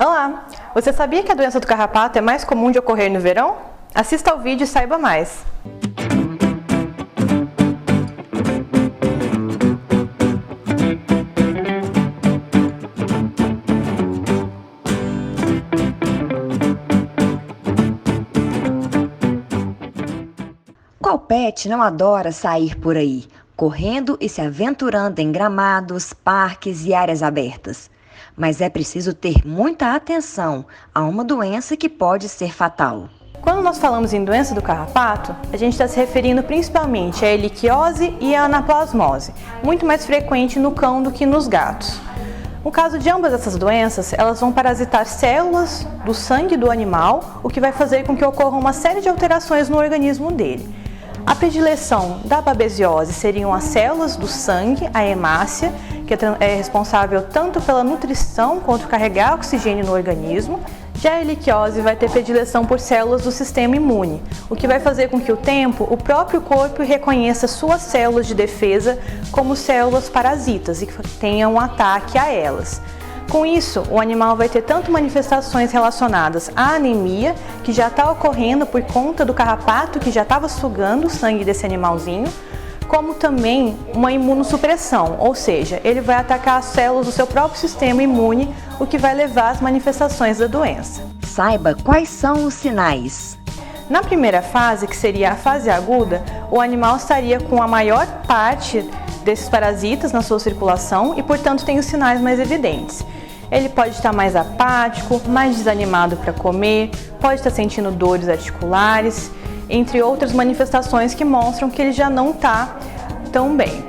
Olá! Você sabia que a doença do carrapato é mais comum de ocorrer no verão? Assista ao vídeo e saiba mais! Qual pet não adora sair por aí, correndo e se aventurando em gramados, parques e áreas abertas? Mas é preciso ter muita atenção a uma doença que pode ser fatal. Quando nós falamos em doença do carrapato, a gente está se referindo principalmente à erliquiose e à anaplasmose, muito mais frequente no cão do que nos gatos. No caso de ambas essas doenças, elas vão parasitar células do sangue do animal, o que vai fazer com que ocorra uma série de alterações no organismo dele. A predileção da babesiose seriam as células do sangue, a hemácia, que é responsável tanto pela nutrição quanto carregar oxigênio no organismo. Já a erliquiose vai ter predileção por células do sistema imune, o que vai fazer com que o próprio corpo reconheça suas células de defesa como células parasitas e que tenham um ataque a elas. Com isso, o animal vai ter tanto manifestações relacionadas à anemia, que já está ocorrendo por conta do carrapato que já estava sugando o sangue desse animalzinho, como também uma imunossupressão, ou seja, ele vai atacar as células do seu próprio sistema imune, o que vai levar às manifestações da doença. Saiba quais são os sinais. Na primeira fase, que seria a fase aguda, o animal estaria com a maior parte desses parasitas na sua circulação e, portanto, tem os sinais mais evidentes. Ele pode estar mais apático, mais desanimado para comer, pode estar sentindo dores articulares, entre outras manifestações que mostram que ele já não está tão bem.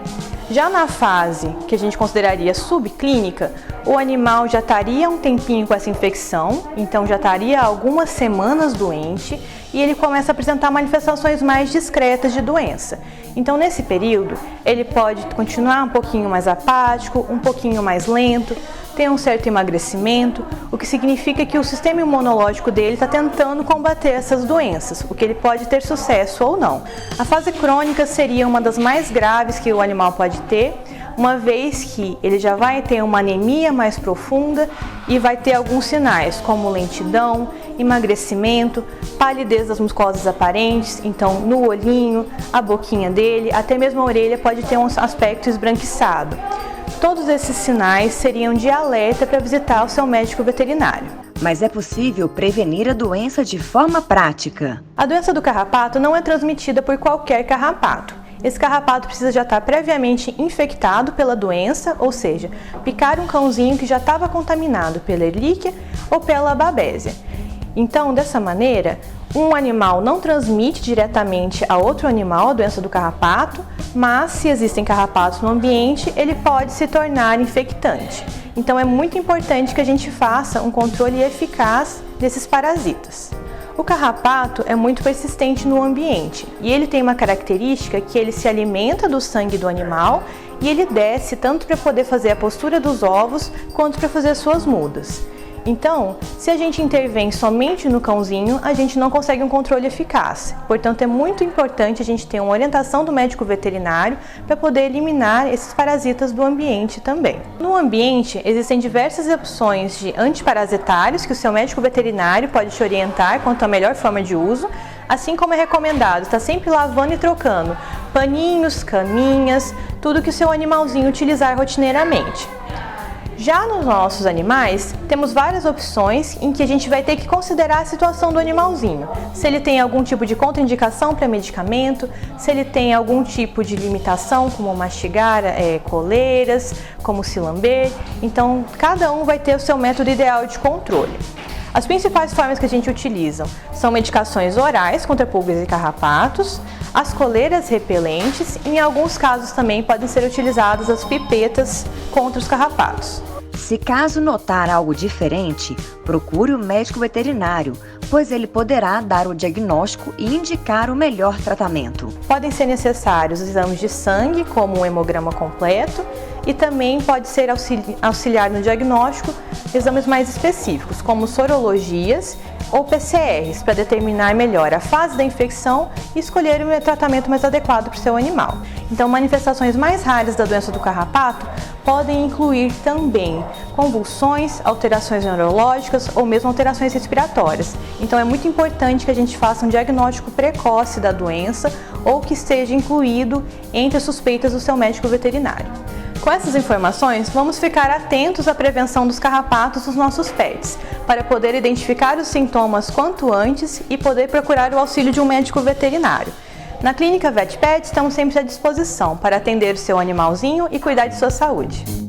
Já na fase que a gente consideraria subclínica, o animal já estaria um tempinho com essa infecção, então já estaria algumas semanas doente e ele começa a apresentar manifestações mais discretas de doença. Então, nesse período, ele pode continuar um pouquinho mais apático, um pouquinho mais lento, ter um certo emagrecimento, o que significa que o sistema imunológico dele está tentando combater essas doenças, o que ele pode ter sucesso ou não. A fase crônica seria uma das mais graves que o animal pode ter, uma vez que ele já vai ter uma anemia mais profunda e vai ter alguns sinais como lentidão, emagrecimento, palidez das mucosas aparentes, então no olhinho, a boquinha dele, até mesmo a orelha pode ter um aspecto esbranquiçado. Todos esses sinais seriam de alerta para visitar o seu médico veterinário. Mas é possível prevenir a doença de forma prática? A doença do carrapato não é transmitida por qualquer carrapato. Esse carrapato precisa já estar previamente infectado pela doença, ou seja, picar um cãozinho que já estava contaminado pela erlíquia ou pela babésia. Então, dessa maneira, um animal não transmite diretamente a outro animal a doença do carrapato, mas se existem carrapatos no ambiente, ele pode se tornar infectante. Então é muito importante que a gente faça um controle eficaz desses parasitas. O carrapato é muito persistente no ambiente e ele tem uma característica que ele se alimenta do sangue do animal e ele desce tanto para poder fazer a postura dos ovos quanto para fazer suas mudas. Então, se a gente intervém somente no cãozinho, a gente não consegue um controle eficaz. Portanto, é muito importante a gente ter uma orientação do médico veterinário para poder eliminar esses parasitas do ambiente também. No ambiente, existem diversas opções de antiparasitários que o seu médico veterinário pode te orientar quanto à melhor forma de uso, assim como é recomendado estar sempre lavando e trocando paninhos, caminhas, tudo que o seu animalzinho utilizar rotineiramente. Já nos nossos animais, temos várias opções em que a gente vai ter que considerar a situação do animalzinho. Se ele tem algum tipo de contraindicação para medicamento, se ele tem algum tipo de limitação, como mastigar coleiras, como se lamber. Então, cada um vai ter o seu método ideal de controle. As principais formas que a gente utiliza são medicações orais contra pulgas e carrapatos, as coleiras repelentes e, em alguns casos, também podem ser utilizadas as pipetas contra os carrapatos. Se caso notar algo diferente, procure o médico veterinário, pois ele poderá dar o diagnóstico e indicar o melhor tratamento. Podem ser necessários exames de sangue, como um hemograma completo, e também pode ser auxiliar no diagnóstico exames mais específicos, como sorologias ou PCRs, para determinar melhor a fase da infecção e escolher o tratamento mais adequado para o seu animal. Então, manifestações mais raras da doença do carrapato podem incluir também convulsões, alterações neurológicas ou mesmo alterações respiratórias. Então é muito importante que a gente faça um diagnóstico precoce da doença ou que esteja incluído entre as suspeitas do seu médico veterinário. Com essas informações, vamos ficar atentos à prevenção dos carrapatos dos nossos pets, para poder identificar os sintomas quanto antes e poder procurar o auxílio de um médico veterinário. Na Clínica VetPet estamos sempre à disposição para atender o seu animalzinho e cuidar de sua saúde.